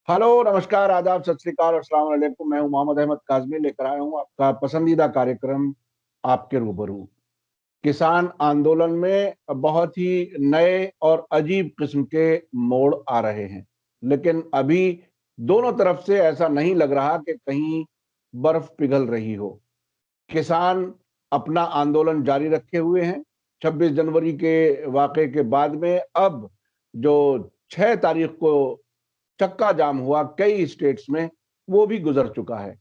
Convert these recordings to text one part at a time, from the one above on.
Hello, नमस्कार, आदाब, सत श्री अकाल और अस्सलाम वालेकुम। मैं हूं मोहम्मद अहमद काज़मी, लेकर आया हूं आपका पसंदीदा कार्यक्रम आपके रूबरू। किसान आंदोलन में बहुत ही नए और अजीब किस्म के मोड़ आ रहे हैं, लेकिन अभी दोनों तरफ से ऐसा नहीं लग रहा कि कहीं बर्फ पिघल रही हो। किसान अपना आंदोलन जारी रखे हुए हैं। 26 जनवरी के वाक़े के बाद में अब जो 6 तारीख को चक्का जाम हुआ कई स्टेट्स में, वो भी गुजर चुका है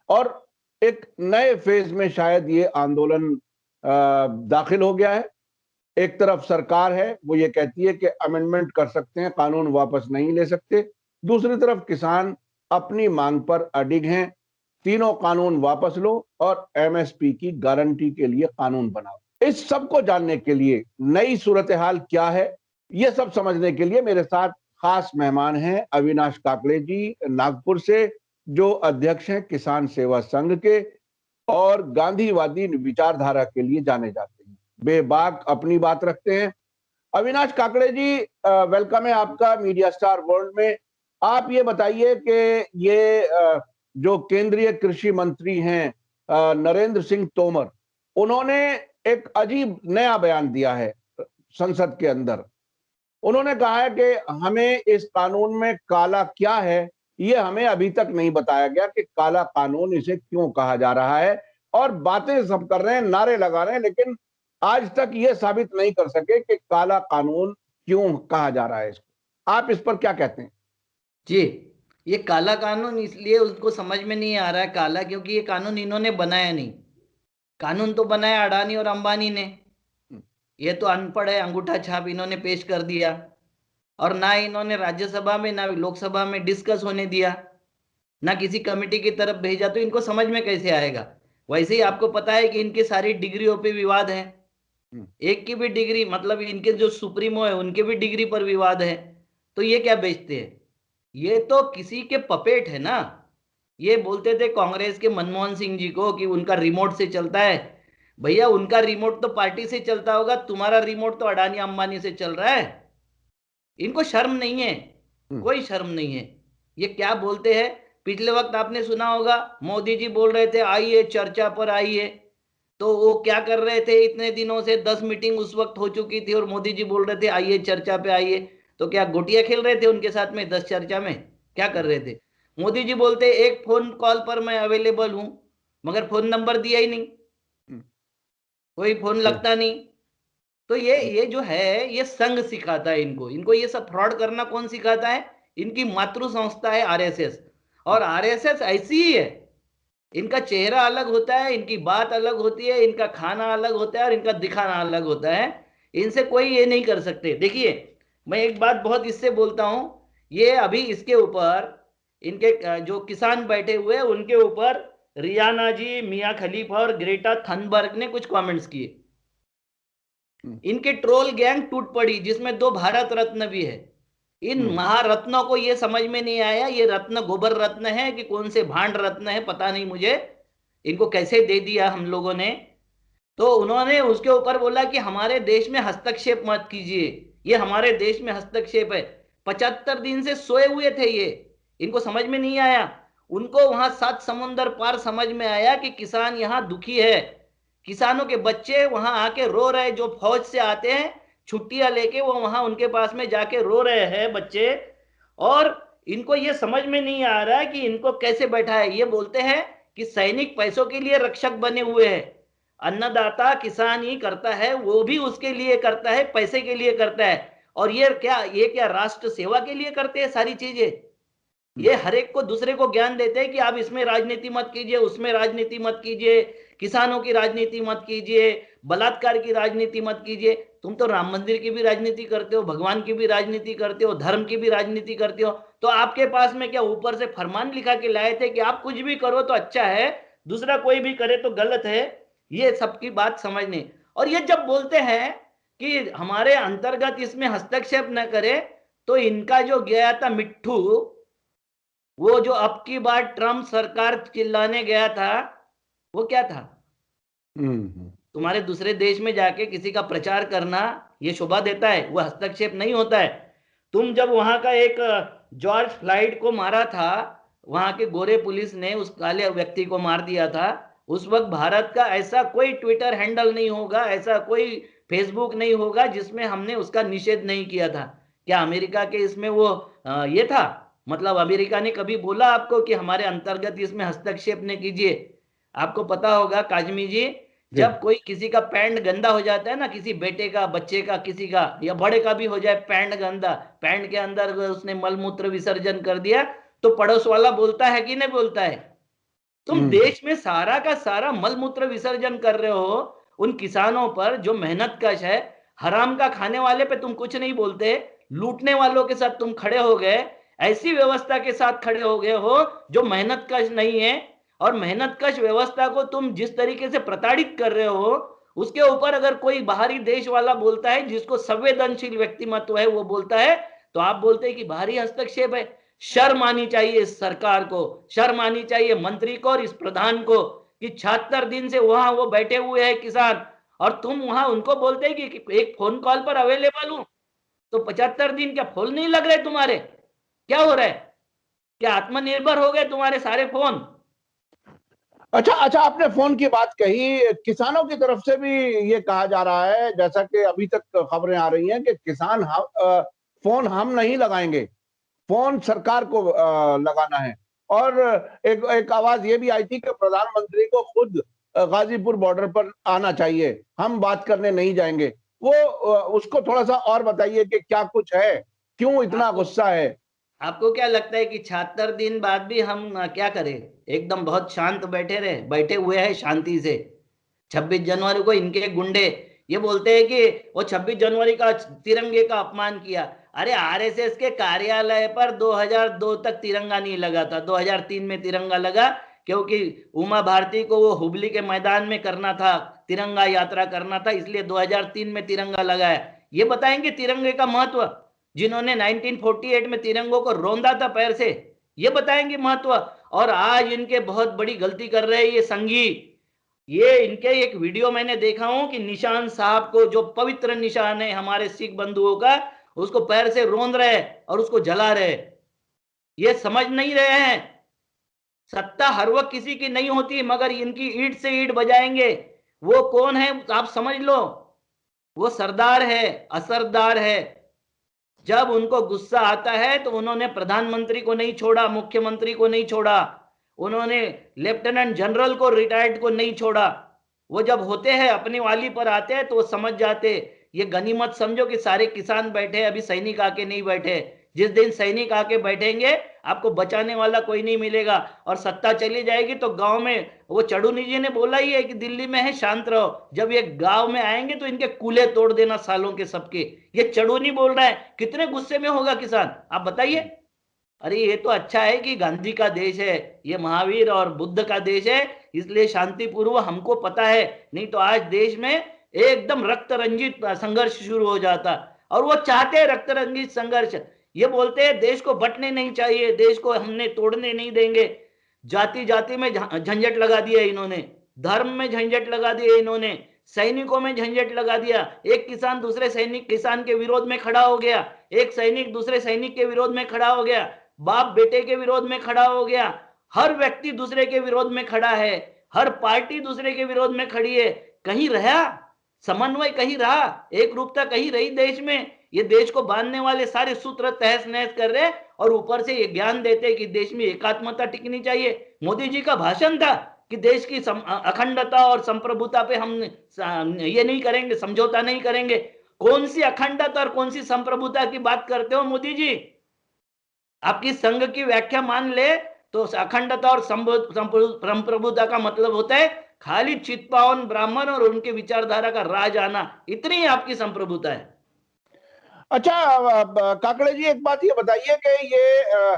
और एक नए फेज में शायद ये आंदोलन दाखिल हो गया है। एक तरफ सरकार है, वो ये कहती है कि अमेंडमेंट कर सकते हैं, कानून वापस नहीं ले सकते। दूसरी तरफ किसान अपनी मांग पर अडिग हैं, तीनों कानून वापस लो और एमएसपी की गारंटी के लिए कानून बनाओ। इस सब को जानने के लिए नई सूरत हाल क्या है, ये सब समझने के लिए मेरे साथ खास मेहमान हैं अविनाश काकड़े जी नागपुर से, जो अध्यक्ष हैं किसान सेवा संघ के और गांधीवादी विचारधारा के लिए जाने जाते हैं, बेबाक अपनी बात रखते हैं। अविनाश काकड़े जी, वेलकम है आपका मीडिया स्टार वर्ल्ड में। आप ये बताइए कि ये जो केंद्रीय कृषि मंत्री हैं नरेंद्र सिंह तोमर, उन्होंने एक अजीब नया बयान दिया है संसद के अंदर। उन्होंने कहा है कि हमें इस कानून में काला क्या है, ये हमें अभी तक नहीं बताया गया कि काला कानून इसे क्यों कहा जा रहा है। और बातें सब कर रहे हैं, नारे लगा रहे हैं, लेकिन आज तक ये साबित नहीं कर सके कि काला कानून क्यों कहा जा रहा है इसको। आप इस पर क्या कहते हैं? जी। ये काला कानून इसलिए उनको समझ में नहीं आ रहा है काला, क्योंकि ये कानून इन्होंने बनाया नहीं। कानून तो बनाया अडानी और अंबानी ने। ये तो अनपढ़ है, अंगूठा छाप इन्होंने पेश कर दिया। और ना इन्होंने राज्यसभा में ना लोकसभा में डिस्कस होने दिया, ना किसी कमेटी की तरफ भेजा, तो इनको समझ में कैसे आएगा। वैसे ही आपको पता है कि इनकी सारी डिग्रियों पे विवाद है। एक की भी डिग्री, मतलब इनके जो सुप्रीमो है उनके भी डिग्री पर विवाद है। तो ये क्या बेचते हैं? ये तो किसी के पपेट है ना। ये बोलते थे कांग्रेस के मनमोहन सिंह जी को कि उनका रिमोट से चलता है। भैया, उनका रिमोट तो पार्टी से चलता होगा, तुम्हारा रिमोट तो अडानी अंबानी से चल रहा है। इनको शर्म नहीं है, कोई शर्म नहीं है। ये क्या बोलते हैं? पिछले वक्त आपने सुना होगा, मोदी जी बोल रहे थे आइए चर्चा पर आइए। तो वो क्या कर रहे थे? इतने दिनों से 10 मीटिंग उस वक्त हो चुकी थी और मोदी जी बोल रहे थे आइए चर्चा पे आइए। तो क्या गोटियां खेल रहे थे उनके साथ में 10 चर्चा में? क्या कर रहे थे? मोदी जी बोलते एक फोन कॉल पर मैं अवेलेबल हूं, मगर फोन नंबर दिया ही नहीं, कोई फोन सही। लगता नहीं। तो ये जो है ये संघ सिखाता है इनको। इनको ये सब फ्रॉड करना कौन सिखाता है? इनकी मातृ संस्था है आरएसएस। और आरएसएस ऐसी ही है। इनका चेहरा अलग होता है, इनकी बात अलग होती है, इनका खाना अलग होता है और इनका दिखाना अलग होता है। इनसे कोई ये नहीं कर सकते। देखिए, मैं एक बात बहुत इससे बोलता हूं। ये अभी इसके ऊपर इनके जो किसान बैठे हुए हैं उनके ऊपर रियाना जी, मियां खलीफा और ग्रेटा थनबर्ग ने कुछ कमेंट्स किए। इनके ट्रोल गैंग टूट पड़ी, जिसमें 2 भारत रत्न भी है। इन महारत्नों को ये समझ में नहीं आया ये रत्न गोबर रत्न है कि कौन से भांड रत्न है, पता नहीं मुझे। इनको कैसे दे दिया हम लोगों ने। तो उन्होंने उसके ऊपर बोला कि हमारे देश में हस्तक्षेप मत कीजिए, ये हमारे देश में हस्तक्षेप है। 75 दिन से सोए हुए थे ये। इनको समझ में नहीं आया। उनको वहां 7 समुंदर पार समझ में आया कि किसान यहाँ दुखी है। किसानों के बच्चे वहां आके रो रहे, जो फौज से आते हैं छुट्टियां लेके, वो वहां उनके पास में जाके रो रहे हैं बच्चे। और इनको ये समझ में नहीं आ रहा है कि इनको कैसे बैठा है। ये बोलते हैं कि सैनिक पैसों के लिए रक्षक बने हुए हैं। अन्नदाता किसान ही करता है, वो भी उसके लिए करता है, पैसे के लिए करता है। और ये क्या राष्ट्र सेवा के लिए करते हैं सारी चीजें? ये हर एक को दूसरे को ज्ञान देते हैं कि आप इसमें राजनीति मत कीजिए, उसमें राजनीति मत कीजिए, किसानों की राजनीति मत कीजिए, बलात्कार की राजनीति मत कीजिए। तुम तो राम मंदिर की भी राजनीति करते हो, भगवान की भी राजनीति करते हो, धर्म की भी राजनीति करते हो। तो आपके पास में क्या ऊपर से फरमान लिखा के लाए थे कि आप कुछ भी करो तो अच्छा है, दूसरा कोई भी करे तो गलत है? ये सबकी बात समझने। और ये जब बोलते हैं कि हमारे अंतर्गत इसमें हस्तक्षेप न करे, तो इनका जो गया था मिट्ठू, वो जो अब की बार ट्रम्प सरकार चिल्लाने गया था, वो क्या था? तुम्हारे दूसरे देश में जाके किसी का प्रचार करना ये शोभा देता है? वो हस्तक्षेप नहीं होता है। तुम जब वहां का एक जॉर्ज फ्लाइड को मारा था, वहां के गोरे पुलिस ने उस काले व्यक्ति को मार दिया था, उस वक्त भारत का ऐसा कोई ट्विटर हैंडल नहीं होगा, ऐसा कोई फेसबुक नहीं होगा जिसमें हमने उसका निषेध नहीं किया था। क्या अमेरिका के इसमें वो ये था, मतलब अमेरिका ने कभी बोला आपको कि हमारे अंतर्गत इसमें हस्तक्षेप न कीजिए? आपको पता होगा काजमी जी, जी जब कोई किसी का पैंट गंदा हो जाता है ना, किसी बेटे का, बच्चे का, किसी का या बड़े का भी हो जाए पैंट गंदा, पैंट के अंदर उसने मलमूत्र विसर्जन कर दिया, तो पड़ोस वाला बोलता है कि नहीं बोलता है? तुम देश में सारा का सारा मलमूत्र विसर्जन कर रहे हो, उन किसानों पर जो मेहनत कश है, हराम का खाने वाले पे तुम कुछ नहीं बोलते, लूटने वालों के साथ तुम खड़े हो गए, ऐसी व्यवस्था के साथ खड़े हो गए हो जो मेहनत कश नहीं है, और मेहनत कश व्यवस्था को तुम जिस तरीके से प्रताड़ित कर रहे हो, उसके ऊपर अगर कोई बाहरी देश वाला बोलता है, जिसको संवेदनशील व्यक्तिमत्व है, वो बोलता है, तो आप बोलते हैं कि बाहरी हस्तक्षेप है। शर्म आनी चाहिए इस सरकार को, शर्म आनी चाहिए मंत्री को और इस प्रधान को कि 76 दिन से वहां वो बैठे हुए हैं किसान, और तुम वहां उनको बोलते हैं कि एक फोन कॉल पर अवेलेबल हूं। तो 75 दिन क्या फोन नहीं लग रहे तुम्हारे? क्या हो रहा है? क्या आत्मनिर्भर हो गए तुम्हारे सारे फोन? अच्छा अच्छा, आपने फोन की बात कही, किसानों की तरफ से भी ये कहा जा रहा है, जैसा कि अभी तक खबरें आ रही हैं कि किसान फोन हम नहीं लगाएंगे, फोन सरकार को लगाना है। और एक एक आवाज ये भी आई थी कि प्रधानमंत्री को खुद गाजीपुर बॉर्डर पर आना चाहिए, हम बात करने नहीं जाएंगे। वो उसको थोड़ा सा और बताइए कि क्या कुछ है, क्यों इतना आपको गुस्सा है? आपको क्या लगता है कि 76 दिन बाद भी हम क्या करें? एकदम बहुत शांत बैठे रहे, बैठे हुए हैं शांति से। 26 जनवरी को इनके गुंडे ये बोलते हैं कि वो 26 जनवरी का तिरंगे का अपमान किया। अरे आरएसएस के कार्यालय पर 2002 तक तिरंगा नहीं लगा था, 2003 में तिरंगा लगा, क्योंकि उमा भारती को वो हुबली के मैदान में करना था, तिरंगा यात्रा करना था, इसलिए 2003 में तिरंगा लगाया। ये बताएंगे तिरंगे का महत्व, जिन्होंने 1948 में तिरंगों को रौंदा था पैर से, ये बताएंगे महत्व। और आज इनके बहुत बड़ी गलती कर रहे हैं ये संघी। ये इनके एक वीडियो मैंने देखा हूं कि निशान साहब को, जो पवित्र निशान है हमारे सिख बंधुओं का, उसको पैर से रौंद रहे और उसको जला रहे। ये समझ नहीं रहे हैं, सत्ता हर वक्त किसी की नहीं होती, मगर इनकी ईंट से ईंट बजाएंगे। वो कौन है आप समझ लो, वो सरदार है, असरदार है। जब उनको गुस्सा आता है तो उन्होंने प्रधानमंत्री को नहीं छोड़ा, मुख्यमंत्री को नहीं छोड़ा, उन्होंने लेफ्टिनेंट जनरल को, रिटायर्ड को नहीं छोड़ा। वो जब होते हैं अपनी वाली पर आते हैं तो वो समझ जाते। ये गनीमत समझो कि सारे किसान बैठे, अभी सैनिक आके नहीं बैठे। जिस दिन सैनिक आके बैठेंगे आपको बचाने वाला कोई नहीं मिलेगा, और सत्ता चली जाएगी तो गांव में, वो चढ़ूनी जी ने बोला ही है कि दिल्ली में है शांत रहो, जब ये गांव में आएंगे तो इनके कूले तोड़ देना सालों के सबके। ये चढ़ूनी बोल रहा है, कितने गुस्से में होगा किसान, आप बताइए। अरे ये तो अच्छा है कि गांधी का देश है, ये महावीर और बुद्ध का देश है, इसलिए शांतिपूर्वक हमको पता है, नहीं तो आज देश में एकदम रक्त रंजित संघर्ष शुरू हो जाता। और वो चाहते हैं रक्त रंजित संघर्ष, ये बोलते हैं देश को बंटने नहीं चाहिए, देश को हमने तोड़ने नहीं देंगे। जाति जाति में झंझट लगा दिया इन्होंने, धर्म में झंझट लगा दिया इन्होंने, सैनिकों में झंझट लगा दिया। एक किसान दूसरे सैनिक किसान के विरोध में खड़ा हो गया, एक सैनिक दूसरे सैनिक के विरोध में खड़ा हो गया, बाप बेटे के विरोध में खड़ा हो गया, हर व्यक्ति दूसरे के विरोध में खड़ा है, हर पार्टी दूसरे के विरोध में खड़ी है। कहीं रहा समन्वय, कहीं रहा एक रूपता, कहीं रही देश में? ये देश को बांधने वाले सारे सूत्र तहस नहस कर रहे, और ऊपर से ये ज्ञान देते कि देश में एकात्मता टिकनी चाहिए। मोदी जी का भाषण था कि देश की अखंडता और संप्रभुता पे हम ये नहीं करेंगे, समझौता नहीं करेंगे। कौन सी अखंडता और कौन सी संप्रभुता की बात करते हो मोदी जी? आपकी संघ की व्याख्या मान ले तो अखंडता और संप्रभुता का मतलब होता है खाली चित्पावन ब्राह्मण और उनके विचारधारा का राज आना, इतनी ही आपकी संप्रभुता है। अच्छा काकड़े जी, एक बात ये बताइए कि ये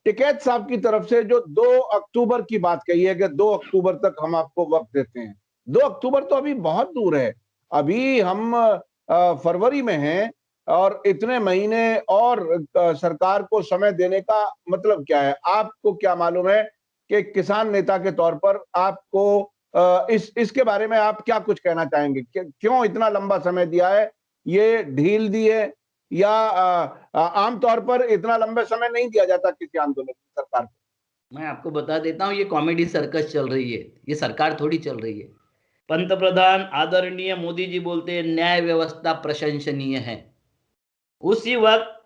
टिकैत साहब की तरफ से जो 2 अक्टूबर की बात कही है कि 2 अक्टूबर तक हम आपको वक्त देते हैं, 2 अक्टूबर तो अभी बहुत दूर है, अभी हम फरवरी में हैं, और इतने महीने और सरकार को समय देने का मतलब क्या है? आपको क्या मालूम है कि किसान नेता के तौर पर आपको इसके बारे में आप क्या कुछ कहना चाहेंगे? क्यों इतना लंबा समय दिया है, ये ढील दी है, या आमतौर पर इतना लंबे समय नहीं दिया जाता किसी आंदोलन की सरकार को? मैं आपको बता देता हूँ, ये कॉमेडी सर्कस चल रही है, ये सरकार थोड़ी चल रही है। पंतप्रधान आदरणीय मोदी जी बोलते हैं न्याय व्यवस्था प्रशंसनीय है। उसी वक्त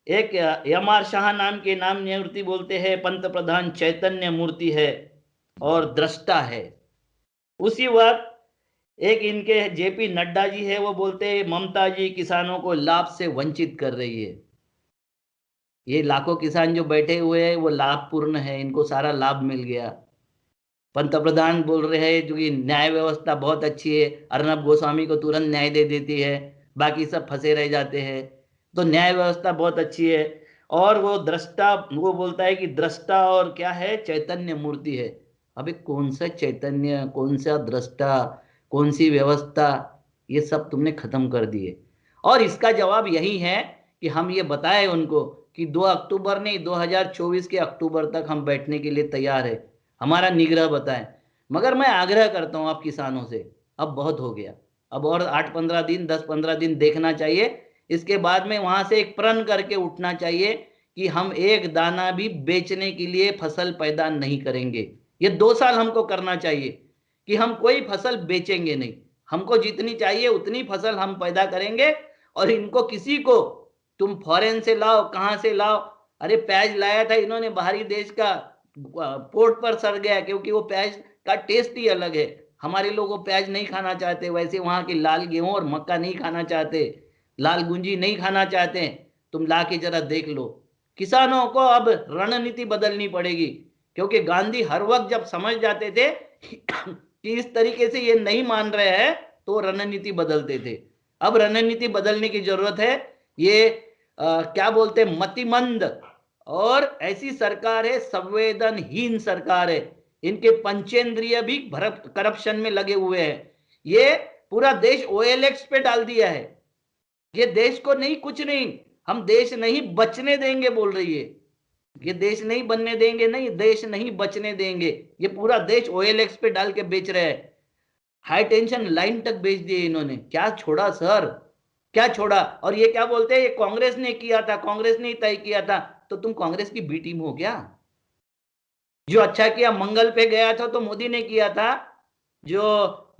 एक एम आर शाह नाम के नाम मूर्ति बोलते हैं पंतप्रधान चैतन्य मूर्ति है और दृष्टा है। उसी वक्त एक इनके जेपी नड्डा जी है, वो बोलते हैं ममता जी किसानों को लाभ से वंचित कर रही है। ये लाखों किसान जो बैठे हुए हैं वो लाभपूर्ण है, इनको सारा लाभ मिल गया। पंतप्रधान बोल रहे हैं जो कि न्याय व्यवस्था बहुत अच्छी है, अर्नब गोस्वामी को तुरंत न्याय दे देती है, बाकी सब फंसे रह जाते हैं, तो न्याय व्यवस्था बहुत अच्छी है। और वो दृष्टा, वो बोलता है कि दृष्टा और क्या है, चैतन्य मूर्ति है। अबे कौन सा चैतन्य, कौन सा दृष्टा, कौन सी व्यवस्था, ये सब तुमने खत्म कर दिए। और इसका जवाब यही है कि हम ये बताएं उनको कि 2 अक्टूबर नहीं, 2024 के अक्टूबर तक हम बैठने के लिए तैयार है, हमारा निग्रह बताएं। मगर मैं आग्रह करता हूं आप किसानों से, अब बहुत हो गया, अब और 8-15 दिन, 10-15 दिन देखना चाहिए। इसके बाद में वहां से एक प्रण करके उठना चाहिए कि हम एक दाना भी बेचने के लिए फसल पैदा नहीं करेंगे। ये 2 साल हमको करना चाहिए कि हम कोई फसल बेचेंगे नहीं, हमको जितनी चाहिए उतनी फसल हम पैदा करेंगे। और इनको किसी को तुम फॉरेन से लाओ, कहां से लाओ, अरे प्याज लाया था इन्होंने बाहरी देश का, पोर्ट पर सड़ गया, क्योंकि वो प्याज का टेस्ट ही अलग है। हमारे लोग वो प्याज नहीं खाना चाहते, वैसे वहां की लाल गेहूं और मक्का नहीं खाना चाहते, लाल गुंजी नहीं खाना चाहते। तुम ला के जरा देख लो। किसानों को अब रणनीति बदलनी पड़ेगी, क्योंकि गांधी हर वक्त जब समझ जाते थे कि इस तरीके से ये नहीं मान रहे हैं, तो रणनीति बदलते थे। अब रणनीति बदलने की जरूरत है। ये क्या बोलते, मतिमंद और ऐसी सरकार है, संवेदनहीन सरकार है। इनके पंचेंद्रिय भी करप्शन में लगे हुए हैं। ये पूरा देश OLX पे डाल दिया है। ये देश को नहीं, कुछ नहीं, हम देश नहीं बचने देंगे बोल रही है। ये देश नहीं बनने देंगे, नहीं देश नहीं बचने देंगे। ये पूरा देश OLX पे डाल के बेच रहे हैं। हाई टेंशन लाइन तक बेच दिए इन्होंने। क्या छोड़ा सर, क्या छोड़ा। और ये क्या बोलते हैं, ये कांग्रेस ने किया था, कांग्रेस ने तय किया था। तो तुम कांग्रेस की बी टीम हो क्या? जो अच्छा किया, मंगल पे गया था तो मोदी ने किया था। जो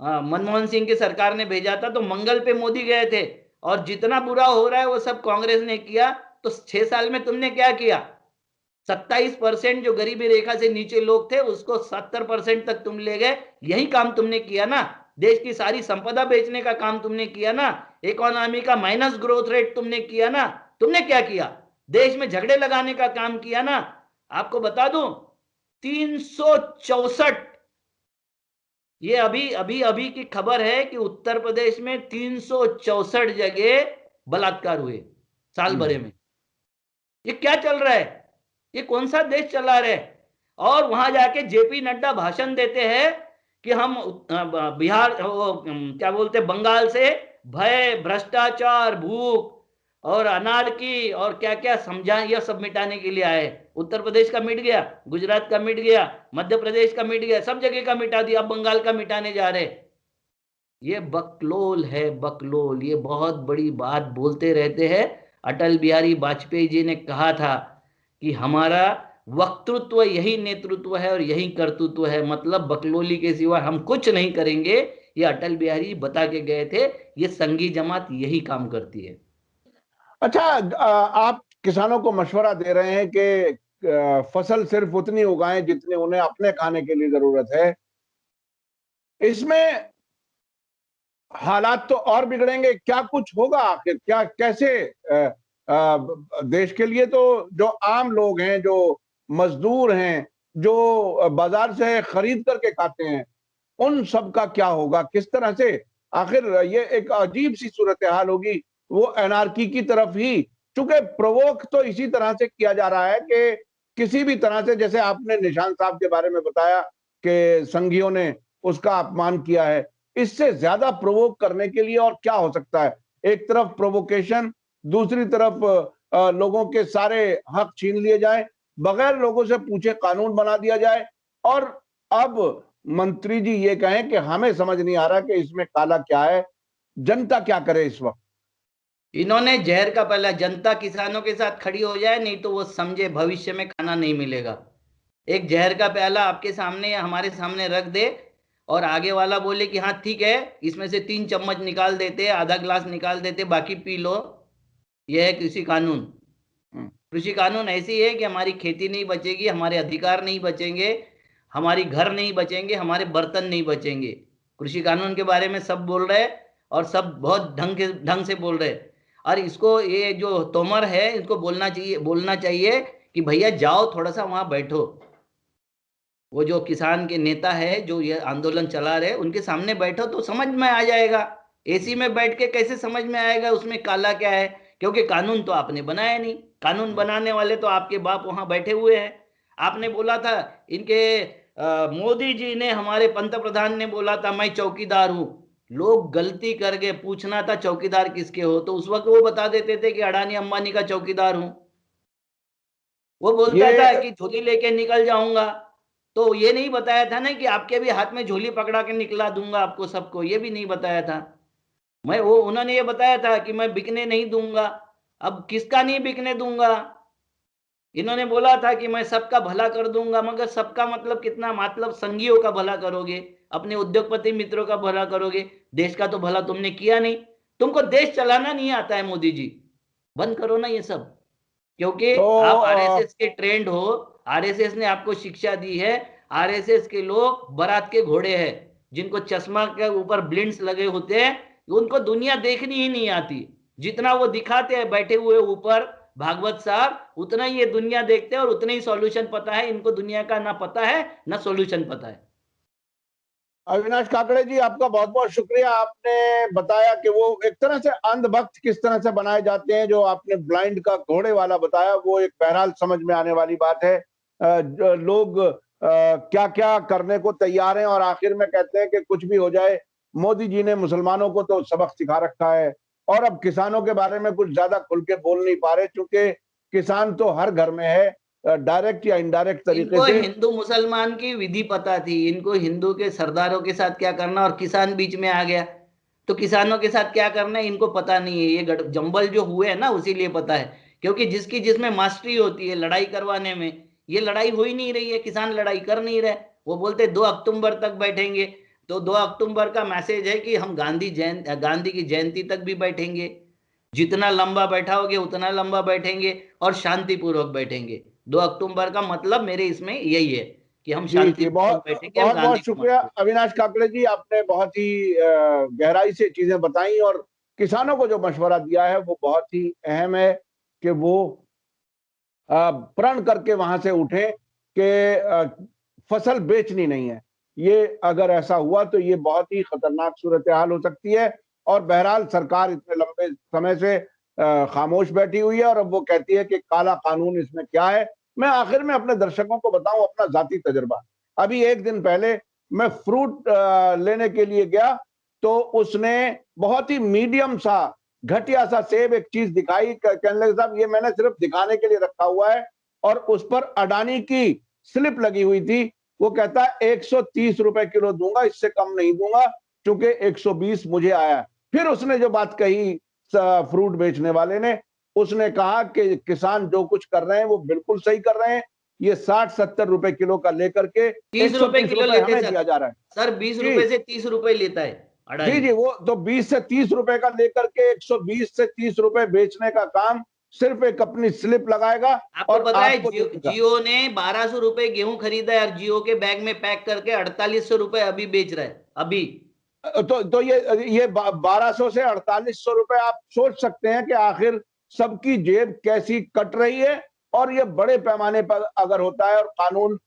मनमोहन सिंह की सरकार ने भेजा था तो मंगल पे मोदी गए थे। और जितना बुरा हो रहा है वो सब कांग्रेस ने किया। तो 6 साल में तुमने क्या किया? 27% जो गरीबी रेखा से नीचे लोग थे उसको 70% तक तुम ले गए। यही काम तुमने किया ना। देश की सारी संपदा बेचने का काम तुमने किया ना। इकोनॉमी का माइनस ग्रोथ रेट तुमने किया ना। तुमने क्या किया? देश में झगड़े लगाने का काम किया ना। आपको बता दूं, 364, ये अभी अभी अभी की खबर है कि उत्तर प्रदेश में 364 जगह बलात्कार हुए साल भरे में। ये क्या चल रहा है? ये कौन सा देश चला रहे? और वहां जाके जेपी नड्डा भाषण देते हैं कि हम बिहार, क्या बोलते, बंगाल से भय, भ्रष्टाचार, भूख और अनारकी और क्या क्या समझा, यह सब मिटाने के लिए आए। उत्तर प्रदेश का मिट गया, गुजरात का मिट गया, मध्य प्रदेश का मिट गया, सब जगह का मिटा दिया, अब बंगाल का मिटाने जा रहे। ये बकलोल है, बकलोल। ये बहुत बड़ी बात बोलते रहते हैं। अटल बिहारी वाजपेयी जी ने कहा था कि हमारा वक्तृत्व यही नेतृत्व है और यही कर्तृत्व है, मतलब बकलोली के सिवा हम कुछ नहीं करेंगे। ये अटल बिहारी बता के गए थे। ये संघी जमात यही काम करती है। अच्छा, आप किसानों को मशवरा दे रहे हैं कि फसल सिर्फ उतनी उगाएं जितनी उन्हें अपने खाने के लिए जरूरत है। इसमें हालात तो और बिगड़ेंगे, क्या कुछ होगा आखिर, क्या कैसे? देश के लिए तो जो आम लोग हैं, जो मजदूर हैं, जो बाजार से खरीद करके खाते हैं, उन सब का क्या होगा? किस तरह से आखिर ये एक अजीब सी सूरत हाल होगी, वो एनार्की की तरफ ही। चूंकि प्रोवोक तो इसी तरह से किया जा रहा है कि किसी भी तरह से, जैसे आपने निशांत साहब के बारे में बताया कि संघियों ने उसका अपमान किया है, इससे ज्यादा प्रोवोक करने के लिए और क्या हो सकता है? एक तरफ प्रोवोकेशन, दूसरी तरफ लोगों के सारे हक छीन लिए जाए, बगैर लोगों से पूछे कानून बना दिया जाए, और अब मंत्री जी ये कहें कि हमें समझ नहीं आ रहा कि इसमें काला क्या है। जनता क्या करे इस वक्त? इन्होंने जहर का पहला, जनता किसानों के साथ खड़ी हो जाए, नहीं तो वो समझे भविष्य में खाना नहीं मिलेगा। एक जहर का प्याला आपके सामने या हमारे सामने रख दे और आगे वाला बोले कि हाँ ठीक है, इसमें से 3 चम्मच निकाल देते, आधा ग्लास निकाल देते, बाकी पी लो। यह है कृषि कानून। कृषि कानून ऐसी है कि हमारी खेती नहीं बचेगी, हमारे अधिकार नहीं बचेंगे, हमारी घर नहीं बचेंगे, हमारे बर्तन नहीं बचेंगे। कृषि कानून के बारे में सब बोल रहे हैं और सब बहुत ढंग से बोल रहे हैं। और इसको, ये जो तोमर है, इनको बोलना चाहिए कि भैया जाओ थोड़ा सा वहां बैठो। वो जो किसान के नेता है जो ये आंदोलन चला रहे, उनके सामने बैठो तो समझ में आ जाएगा। एसी में बैठ के कैसे समझ में आएगा उसमें काला क्या है? क्योंकि कानून तो आपने बनाया नहीं। कानून बनाने वाले तो आपके बाप वहां बैठे हुए हैं। आपने बोला था, इनके मोदी जी ने, हमारे पंत प्रधान ने बोला था मैं चौकीदार हूं। लोग गलती कर गए, पूछना था चौकीदार किसके हो, तो उस वक्त वो बता देते थे कि अडानी अंबानी का चौकीदार हूं। वो बोलता था ये कि झोली लेके निकल जाऊंगा, तो ये नहीं बताया था ना कि आपके भी हाथ में झोली पकड़ा के निकला दूंगा आपको सबको, ये भी नहीं बताया था। मैं वो उन्होंने ये बताया था कि मैं बिकने नहीं दूंगा। अब किसका नहीं बिकने दूंगा? इन्होंने बोला था कि मैं सबका भला कर दूंगा, मगर सबका मतलब कितना? मतलब संघियों का भला करोगे, अपने उद्योगपति मित्रों का भला करोगे, देश का तो भला तुमने किया नहीं। तुमको देश चलाना नहीं आता है मोदी जी, बंद करो ना ये सब। क्योंकि तो आप आरएसएस के ट्रेंड हो, आरएसएस ने आपको शिक्षा दी है। आरएसएस के लोग बारात के घोड़े हैं, जिनको चश्मा के ऊपर ब्लिंड्स लगे होते हैं, उनको दुनिया देखनी ही नहीं आती। जितना वो दिखाते हैं बैठे हुए ऊपर भागवत साहब, उतना ही ये दुनिया देखते हैं और उतना ही सॉल्यूशन पता है इनको। दुनिया का ना पता है ना सॉल्यूशन पता है। अविनाश काकड़े जी, आपका बहुत बहुत शुक्रिया। आपने बताया कि वो एक तरह से अंधभक्त किस तरह से बनाए जाते हैं। जो आपने ब्लाइंड का घोड़े वाला बताया, वो एक बहरहाल समझ में आने वाली बात है। लोग क्या क्या करने को तैयार हैं और आखिर में कहते हैं कि कुछ भी हो जाए, मोदी जी ने मुसलमानों को तो सबक सिखा रखा है। और अब किसानों के बारे में कुछ ज्यादा खुल के बोल नहीं पा रहे, क्योंकि किसान तो हर घर में है, डायरेक्ट या इनडायरेक्ट तरीके इनको से। हिंदू मुसलमान की विधि पता थी, इनको हिंदू के सरदारों के साथ क्या करना, और किसान बीच में आ गया तो किसानों के साथ क्या करना है इनको पता नहीं है। ये जंबल जो हुए हैं ना, उसीलिए पता है। क्योंकि जिसकी जिसमें मास्टरी होती है लड़ाई करवाने में, ये लड़ाई हो ही नहीं रही है, किसान लड़ाई कर नहीं रहे। वो बोलते 2 अक्टूबर तक बैठेंगे, तो 2 अक्टूबर का मैसेज है कि हम गांधी की जयंती तक भी बैठेंगे। जितना लंबा बैठाओगे उतना लंबा बैठेंगे और शांतिपूर्वक बैठेंगे। 2 अक्टूबर का मतलब मेरे इसमें यही है कि हम जी जी, बहुत शांतिपूर्वक बैठेंगे, हम बहुत गांधी बहुत को शुक्रिया मानेंगे। अविनाश काकड़े जी। आपने बहुत ही गहराई से चीजें बताई और किसानों को जो मशवरा दिया है वो बहुत ही अहम है कि वो प्रण करके वहां से उठे कि फसल बेचनी नहीं है। ये अगर ऐसा हुआ तो ये बहुत ही खतरनाक सूरत हाल हो सकती है। और बहरहाल सरकार इतने लंबे समय से खामोश बैठी हुई है और अब वो कहती है कि काला कानून इसमें क्या है। मैं आखिर में अपने दर्शकों को बताऊं अपना जाती तजुर्बा। अभी एक दिन पहले मैं फ्रूट लेने के लिए गया, तो उसने बहुत ही मीडियम सा घटिया सा सेब एक चीज दिखाई, कहने लगे साहब ये मैंने सिर्फ दिखाने के लिए रखा हुआ है, और उस पर अडानी की स्लिप लगी हुई थी। वो कहता है 130 रुपए किलो दूंगा, इससे कम नहीं दूंगा, क्योंकि 120 मुझे आया। फिर उसने जो बात कही फ्रूट बेचने वाले ने, उसने कहा कि किसान जो कुछ कर रहे हैं वो बिल्कुल सही कर रहे हैं। ये 60-70 रुपए किलो का लेकर के 30 रुपए 130 किलो रुपए लेते हमें सर। दिया जा रहा है। सर 20 रुपए जी से 30 रुपए लेता है जी अडानी। जी, वो तो 20 से 30 रुपए का लेकर के 120 से 30 रुपए बेचने का काम सिर्फ एक अपनी स्लिप लगाएगा आपको और पता है आपको देगा। जियो ने 1200 रुपए गेहूं खरीदा है और जियो के बैग में पैक करके 4800 रुपए अभी बेच रहा है अभी। तो ये 1200 से 4800 रुपए, आप सोच सकते हैं कि आखिर सबकी जेब कैसी कट रही है। और ये बड़े पैमाने पर अगर होता है और कानून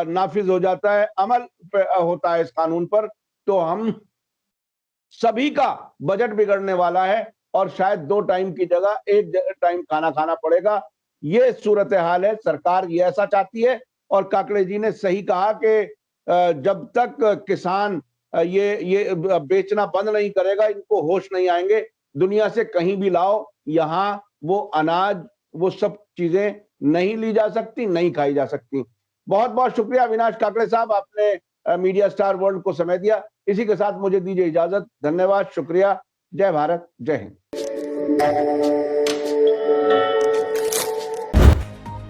नाफिज हो जाता है, अमल होता है इस कानून पर, तो हम सभी का बजट बिगड़ने वाला है और शायद 2 टाइम की जगह 1 टाइम खाना खाना पड़ेगा। ये सूरत हाल है, सरकार ये ऐसा चाहती है। और काकड़े जी ने सही कहा कि जब तक किसान ये बेचना बंद नहीं करेगा, इनको होश नहीं आएंगे। दुनिया से कहीं भी लाओ, यहाँ वो अनाज, वो सब चीजें नहीं ली जा सकती, नहीं खाई जा सकती। बहुत बहुत शुक्रिया अविनाश काकड़े साहब, आपने मीडिया स्टार वर्ल्ड को समय दिया। इसी के साथ मुझे दीजिए इजाजत। धन्यवाद, शुक्रिया। जय भारत, जय हिंद।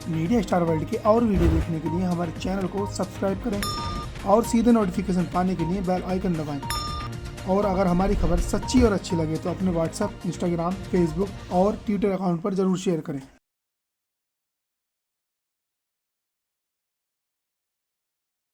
मीडिया स्टार वर्ल्ड के और वीडियो देखने के लिए हमारे चैनल को सब्सक्राइब करें और सीधे नोटिफिकेशन पाने के लिए बेल आइकन दबाएं। और अगर हमारी खबर सच्ची और अच्छी लगे तो अपने व्हाट्सएप, इंस्टाग्राम, फेसबुक और ट्विटर अकाउंट पर ज़रूर शेयर करें।